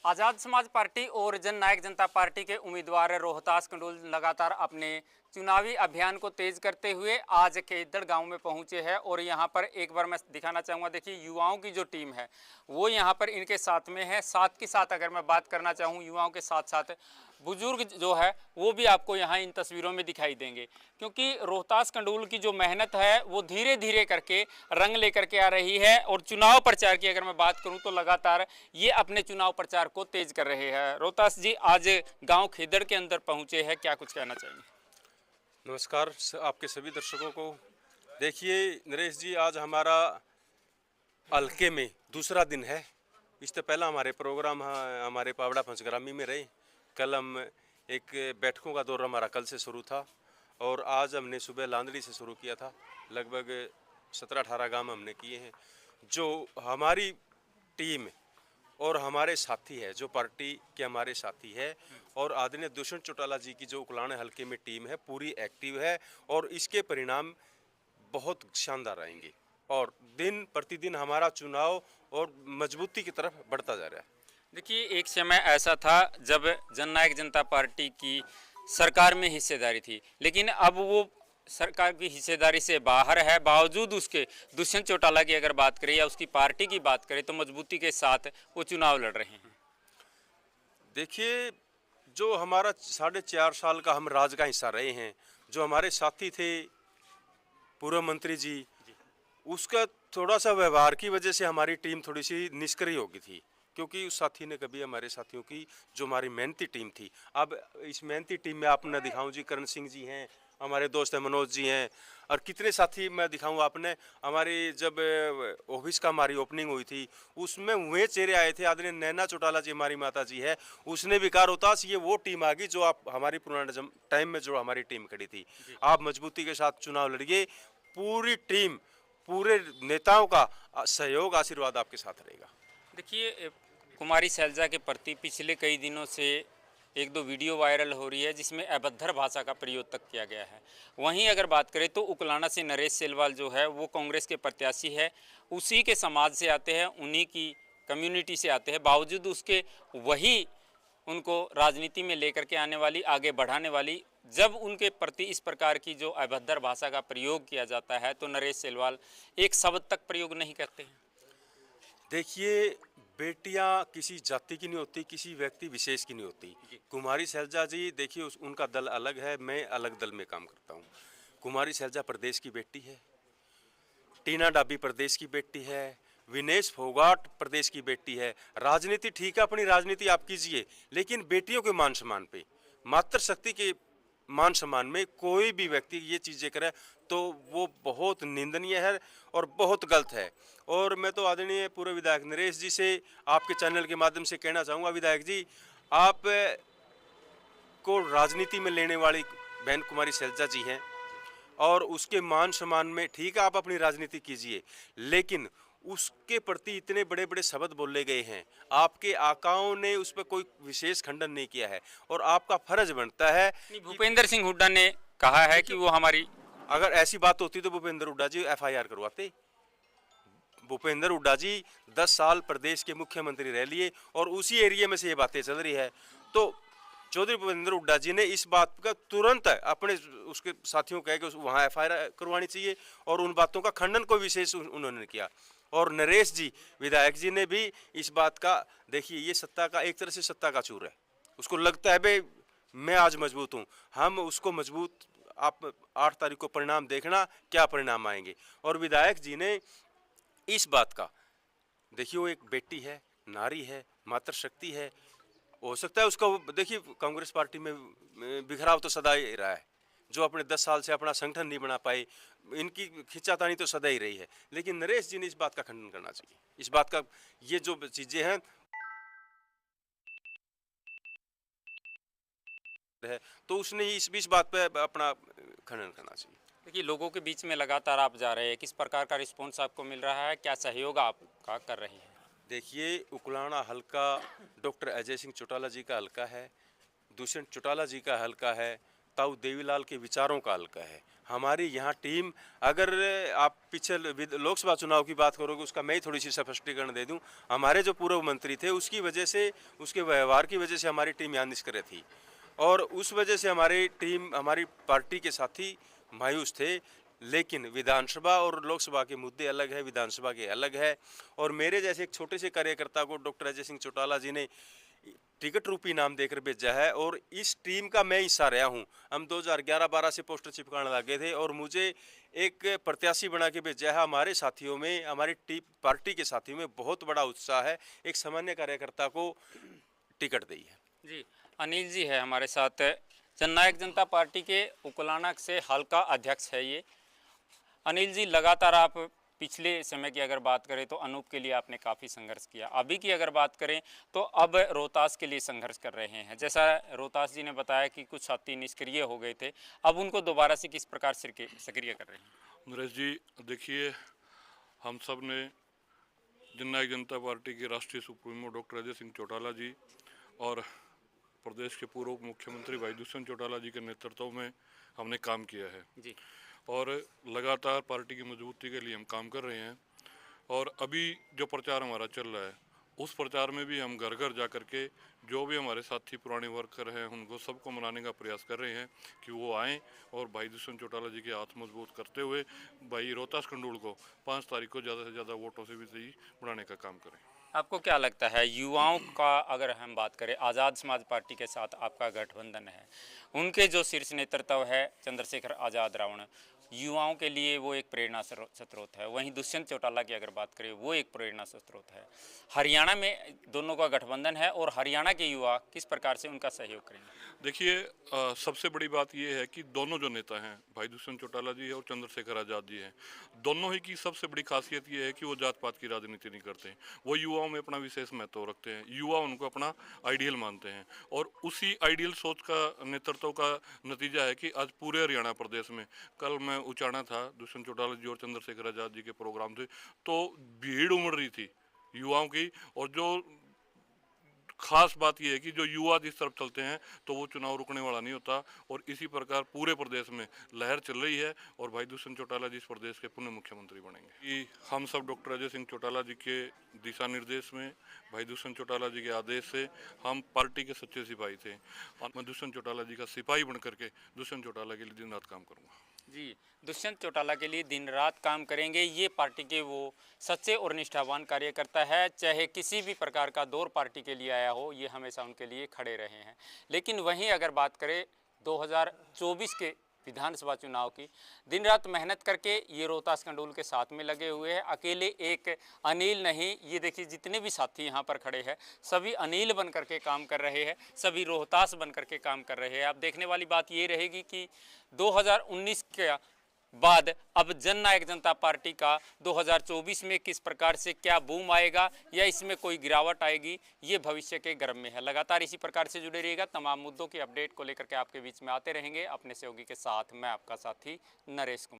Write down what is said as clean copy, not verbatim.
आज़ाद समाज पार्टी और जन नायक जनता पार्टी के उम्मीदवार रोहतास कंडोल लगातार अपने चुनावी अभियान को तेज करते हुए आज खेदड़ गांव में पहुंचे हैं और यहां पर एक बार मैं दिखाना चाहूँगा। देखिए युवाओं की जो टीम है वो यहां पर इनके साथ में है। साथ के साथ अगर मैं बात करना चाहूँ युवाओं के साथ साथ बुजुर्ग जो है वो भी आपको यहाँ इन तस्वीरों में दिखाई देंगे, क्योंकि रोहतास कंडोल की जो मेहनत है वो धीरे धीरे करके रंग लेकर के आ रही है। और चुनाव प्रचार की अगर मैं बात करूं तो लगातार ये अपने चुनाव प्रचार को तेज कर रहे हैं। रोहतास जी आज गांव खेदड़ के अंदर पहुंचे हैं, क्या कुछ कहना चाहिए? नमस्कार आपके सभी दर्शकों को। देखिए नरेश जी, आज हमारा हल्के में दूसरा दिन है। इससे पहला हमारे प्रोग्राम हमारे पावड़ा पंचग्रामी में रहे। कल हम एक बैठकों का दौर हमारा कल से शुरू था और आज हमने सुबह लांदड़ी से शुरू किया था। लगभग 17-18 गांव हमने किए हैं। जो हमारी टीम और हमारे साथी है, जो पार्टी के हमारे साथी है और आदरणीय दुष्यंत चौटाला जी की जो उकलाने हल्के में टीम है पूरी एक्टिव है और इसके परिणाम बहुत शानदार आएंगे और दिन प्रतिदिन हमारा चुनाव और मजबूती की तरफ बढ़ता जा रहा है। देखिए एक समय ऐसा था जब जननायक जनता पार्टी की सरकार में हिस्सेदारी थी, लेकिन अब वो सरकार की हिस्सेदारी से बाहर है। बावजूद उसके दुष्यंत चौटाला की अगर बात करें या उसकी पार्टी की बात करें तो मजबूती के साथ वो चुनाव लड़ रहे हैं। देखिए जो हमारा 4.5 साल का हम राज का हिस्सा रहे हैं, जो हमारे साथी थे पूर्व मंत्री जी, उसका थोड़ा सा व्यवहार की वजह से हमारी टीम थोड़ी सी निष्क्रिय हो गई थी, क्योंकि उस साथी ने कभी हमारे साथियों की जो हमारी मेहनती टीम थी, अब इस मेहनती टीम में आप न दिखाऊं जी, करण सिंह जी हैं, हमारे दोस्त हैं मनोज जी हैं और कितने साथी मैं दिखाऊं आपने। हमारी जब ऑफिस का हमारी ओपनिंग हुई थी उसमें वे चेहरे आए थे। आदरणीय नैना चौटाला जी हमारी माता जी है, उसने भी कहा रोहतास ये वो टीम आ गई जो आप हमारी पुराने टाइम में जो हमारी टीम खड़ी थी, आप मजबूती के साथ चुनाव लड़िए। पूरी टीम पूरे नेताओं का सहयोग आशीर्वाद आपके साथ रहेगा। देखिए कुमारी शैलजा के प्रति पिछले कई दिनों से एक दो वीडियो वायरल हो रही है जिसमें अभद्र भाषा का प्रयोग तक किया गया है। वहीं अगर बात करें तो उकलाना से नरेश सेलवाल जो है वो कांग्रेस के प्रत्याशी है, उसी के समाज से आते हैं, उन्हीं की कम्युनिटी से आते हैं। बावजूद उसके वही उनको राजनीति में लेकर के आने वाली, आगे बढ़ाने वाली, जब उनके प्रति इस प्रकार की जो अभद्र भाषा का प्रयोग किया जाता है तो नरेश सेलवाल एक शब्द तक प्रयोग नहीं करते हैं। देखिए बेटियां किसी जाति की नहीं होती, किसी व्यक्ति विशेष की नहीं होती। कुमारी शैलजा जी देखिए उनका दल अलग है, मैं अलग दल में काम करता हूँ। कुमारी शैलजा प्रदेश की बेटी है, टीना डाबी प्रदेश की बेटी है, विनेश फोगाट प्रदेश की बेटी है। राजनीति ठीक है, अपनी राजनीति आप कीजिए, लेकिन बेटियों के मान सम्मान पे, मातृशक्ति के मान सम्मान में कोई भी व्यक्ति ये चीज़ें करे तो वो बहुत निंदनीय है और बहुत गलत है। और मैं तो आदरणीय पूर्व विधायक नरेश जी से आपके चैनल के माध्यम से कहना चाहूँगा, विधायक जी आप को राजनीति में लेने वाली बहन कुमारी शैलजा जी हैं और उसके मान सम्मान में ठीक है आप अपनी राजनीति कीजिए, लेकिन उसके प्रति इतने बड़े बड़े शब्द बोले गए हैं, आपके आकाओं ने उस पर कोई विशेष खंडन नहीं किया है और आपका फर्ज बनता है। भूपेंद्र सिंह हुड्डा ने कहा है कि वो हमारी, अगर ऐसी बात होती तो भूपेंद्र हुड्डा जी FIR करवाते। भूपेंद्र हुड्डा जी 10 साल प्रदेश के मुख्यमंत्री रह लिए और उसी एरिया में से ये बातें चल रही है, तो चौधरी भूपेंद्र हुड्डा जी ने इस बात का तुरंत अपने उसके साथियों कह के वहाँ FIR करवानी चाहिए और उन बातों का खंडन को विशेष उन्होंने किया। और नरेश जी विधायक जी ने भी इस बात का, देखिए ये सत्ता का एक तरह से सत्ता का चूर है, उसको लगता है भाई मैं आज मजबूत हूँ, हम उसको मजबूत, आप 8 तारीख को परिणाम देखना क्या परिणाम आएंगे। और विधायक जी ने इस बात का, देखिए वो एक बेटी है, नारी है, मातृशक्ति है, हो सकता है उसका देखिए कांग्रेस पार्टी में बिखराव तो सदा ही रहा है, जो अपने 10 साल से अपना संगठन नहीं बना पाए, इनकी खिंचातानी तो सदा ही रही है, लेकिन नरेश जी ने इस बात का खंडन करना चाहिए। इस बात का, ये जो चीजें हैं तो उसने इस बात पे अपना खंडन करना चाहिए। देखिए लोगों के बीच में लगातार आप जा रहे हैं, किस प्रकार का रिस्पॉन्स आपको मिल रहा है, क्या सहयोग आपका कर रही है? देखिए उकलाना हल्का डॉक्टर अजय सिंह चौटाला जी का हल्का है, दुष्यंत चौटाला जी का हल्का है, ताऊ देवीलाल के विचारों का हल्का है। हमारी यहाँ टीम, अगर आप पिछले लोकसभा चुनाव की बात करोगे, उसका मैं ही थोड़ी सी स्पष्टीकरण दे दूं। हमारे जो पूर्व मंत्री थे, उसकी वजह से, उसके व्यवहार की वजह से हमारी टीम यहाँ निष्क्रिय थी, और उस वजह से हमारी टीम, हमारी पार्टी के साथी मायूस थे। लेकिन विधानसभा और लोकसभा के मुद्दे अलग है, विधानसभा के अलग है। और मेरे जैसे एक छोटे से कार्यकर्ता को डॉक्टर अजय सिंह चौटाला जी ने टिकट रूपी नाम देकर भेजा है, और इस टीम का मैं हिस्सा रहा हूं। हम 2011-12 से पोस्टर चिपकाने लगे थे, और मुझे एक प्रत्याशी बना के भेजा है। हमारे साथियों में, हमारी टीम पार्टी के साथियों में बहुत बड़ा उत्साह है, एक सामान्य कार्यकर्ता को टिकट दी है। जी, अनिल जी है हमारे साथ, जननायक जनता पार्टी के उकलाना से हल्का अध्यक्ष है ये। अनिल जी, लगातार आप पिछले समय की अगर बात करें तो अनूप के लिए आपने काफ़ी संघर्ष किया, अभी की अगर बात करें तो अब रोहतास के लिए संघर्ष कर रहे हैं। जैसा रोहतास जी ने बताया कि कुछ साथी निष्क्रिय हो गए थे, अब उनको दोबारा से किस प्रकार सक्रिय कर रहे हैं? नरेश जी, देखिए, हम सब ने जननायक जनता पार्टी के राष्ट्रीय सुप्रीमो डॉक्टर अजय सिंह चौटाला जी और प्रदेश के पूर्व मुख्यमंत्री भाई दुष्यंत चौटाला जी के नेतृत्व में हमने काम किया है जी, और लगातार पार्टी की मजबूती के लिए हम काम कर रहे हैं। और अभी जो प्रचार हमारा चल रहा है, उस प्रचार में भी हम घर घर जा कर के जो भी हमारे साथी पुराने वर्कर हैं, उनको सबको मनाने का प्रयास कर रहे हैं कि वो आएँ और भाई दुष्यंत चौटाला जी के हाथ मजबूत करते हुए भाई रोहतास खंडूल को 5 तारीख को ज़्यादा से ज़्यादा वोटों से विजयी बनाने का काम करें। आपको क्या लगता है, युवाओं का अगर हम बात करें, आज़ाद समाज पार्टी के साथ आपका गठबंधन है, उनके जो शीर्ष नेतृत्व है चंद्रशेखर आज़ाद रावण, युवाओं के लिए वो एक प्रेरणा स्रोत है। वहीं दुष्यंत चौटाला की अगर बात करें, वो एक प्रेरणा स्रोत है। हरियाणा में दोनों का गठबंधन है, और हरियाणा के युवा किस प्रकार से उनका सहयोग करेंगे? देखिए, सबसे बड़ी बात यह है कि दोनों जो नेता हैं, भाई दुष्यंत चौटाला जी है और चंद्रशेखर आज़ाद जी हैं, दोनों ही की सबसे बड़ी खासियत यह है कि वो जात पात की राजनीति नहीं करते हैं। वो युवाओं में अपना विशेष महत्व रखते हैं, युवा उनको अपना आइडियल मानते हैं, और उसी आइडियल सोच का नेतृत्व का नतीजा है कि आज पूरे हरियाणा प्रदेश में, कल मैं उचाना था, दुष्यंत चौटाला जी और चंद्रशेखर आज़ाद जी के प्रोग्राम थे, तो भीड़ उमड़ रही थी युवाओं की। और जो खास बात यह है कि जो युवा जिस तरफ चलते हैं तो वो चुनाव रुकने वाला नहीं होता, और इसी प्रकार पूरे प्रदेश में लहर चल रही है, और भाई दुष्यंत चौटाला जी इस प्रदेश के पुनः मुख्यमंत्री बनेंगे। कि हम सब डॉक्टर अजय सिंह चौटाला जी के दिशा निर्देश में, भाई दुष्यंत चौटाला जी के आदेश से हम पार्टी के सच्चे सिपाही थे, और मैं दुष्यंत चौटाला जी का सिपाही बन करके दुष्यंत चौटाला के लिए दिन रात काम करूँगा। जी, दुष्यंत चौटाला के लिए दिन रात काम करेंगे, ये पार्टी के वो सच्चे और निष्ठावान कार्यकर्ता है। चाहे किसी भी प्रकार का दौर पार्टी के लिए आया हो, ये हमेशा उनके लिए खड़े रहे हैं। लेकिन वहीं अगर बात करें 2024 के विधानसभा चुनाव की, दिन रात मेहनत करके ये रोहतास खंडूल के साथ में लगे हुए हैं। अकेले एक अनिल नहीं, ये देखिए जितने भी साथी यहाँ पर खड़े हैं, सभी अनिल बन करके काम कर रहे हैं, सभी रोहतास बन करके काम कर रहे हैं। अब देखने वाली बात ये रहेगी कि 2019 के बाद अब जननायक जनता पार्टी का 2024 में किस प्रकार से क्या बूम आएगा, या इसमें कोई गिरावट आएगी, ये भविष्य के गर्भ में है। लगातार इसी प्रकार से जुड़े रहिएगा, तमाम मुद्दों की अपडेट को लेकर के आपके बीच में आते रहेंगे। अपने सहयोगी के साथ मैं आपका साथी नरेश कुमार।